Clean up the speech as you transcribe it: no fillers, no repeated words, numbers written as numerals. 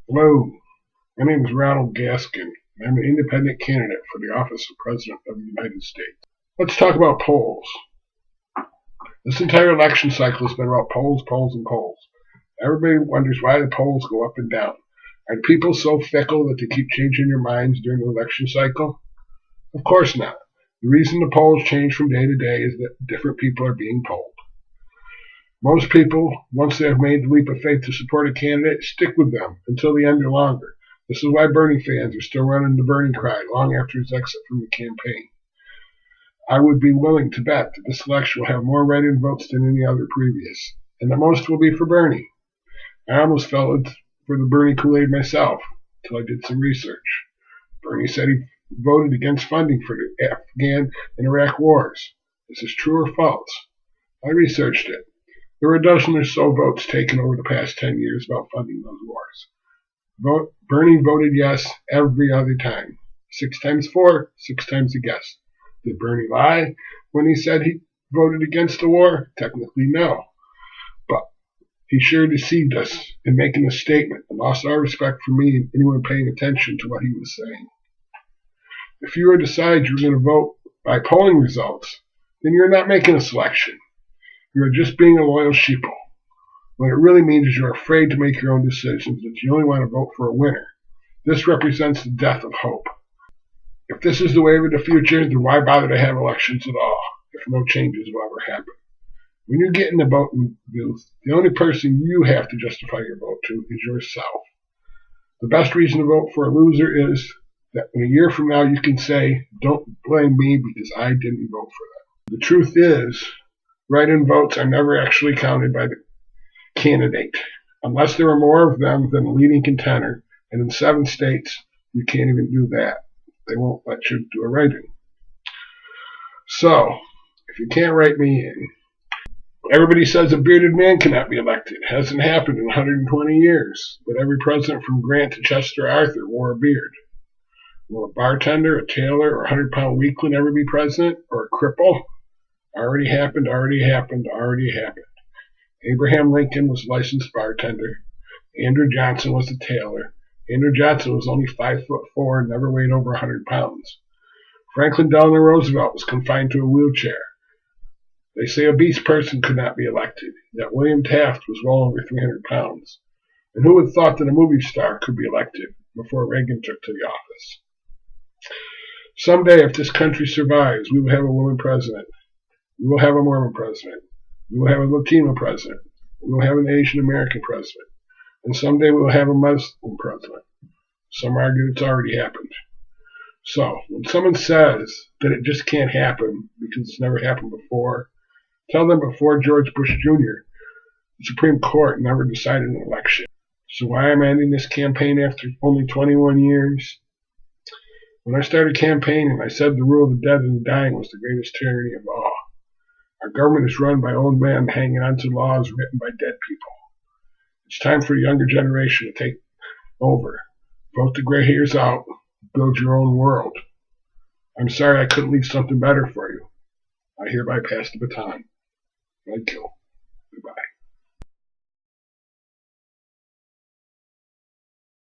Hello, my name is Ronald Gascon, and I'm an independent candidate for the office of President of the United States. Let's talk about polls. This entire election cycle has been about polls, polls, and polls. Everybody wonders why the polls go up and down. Are people so fickle that they keep changing their minds during the election cycle? Of course not. The reason the polls change from day to day is that different people are being polled. Most people, once they have made the leap of faith to support a candidate, stick with them until the end or longer. This is why Bernie fans are still running the Bernie cry long after his exit from the campaign. I would be willing to bet that this election will have more write-in votes than any other previous, and the most will be for Bernie. I almost fell for the Bernie Kool-Aid myself until I did some research. Bernie said he voted against funding for the Afghan and Iraq wars. Is this true or false? I researched it. There were a dozen or so votes taken over the past 10 years about funding those wars. Bernie voted yes every other time. 6 times for, 6 times against. Did Bernie lie when he said he voted against the war? Technically, no. But he sure deceived us in making a statement and lost our respect for me and anyone paying attention to what he was saying. If you were to decide you're going to vote by polling results, then you're not making a selection. You're just being a loyal sheeple. What it really means is you're afraid to make your own decisions, that you only want to vote for a winner. This represents the death of hope. If this is the way of the future, then why bother to have elections at all, if no changes will ever happen? When you get in the voting booth, the only person you have to justify your vote to is yourself. The best reason to vote for a loser is that in a year from now you can say, don't blame me because I didn't vote for them. The truth is, write-in votes are never actually counted by the candidate, unless there are more of them than the leading contender, and in 7 states, you can't even do that. They won't let you do a write-in. So, if you can't write me in, everybody says a bearded man cannot be elected. It hasn't happened in 120 years, but every president from Grant to Chester Arthur wore a beard. Will a bartender, a tailor, or a 100-pound weakling ever be president, or a cripple? Already happened, already happened, already happened. Abraham Lincoln was a licensed bartender. Andrew Johnson was a tailor. Andrew Johnson was only 5'4" and never weighed over 100 pounds. Franklin Delano Roosevelt was confined to a wheelchair. They say a obese person could not be elected, yet William Taft was well over 300 pounds. And who would have thought that a movie star could be elected before Reagan took to the office? Someday, if this country survives, we will have a woman president. We will have a Mormon president. We will have a Latino president. We will have an Asian American president. And someday we will have a Muslim president. Some argue it's already happened. So, when someone says that it just can't happen because it's never happened before, tell them before George Bush Jr., the Supreme Court never decided an election. So why am I ending this campaign after only 21 years? When I started campaigning, I said the rule of the dead and the dying was the greatest tyranny of all. Our government is run by old men hanging on to laws written by dead people. It's time for the younger generation to take over. Vote the gray hairs out. Build your own world. I'm sorry I couldn't leave something better for you. I hereby pass the baton. Thank you.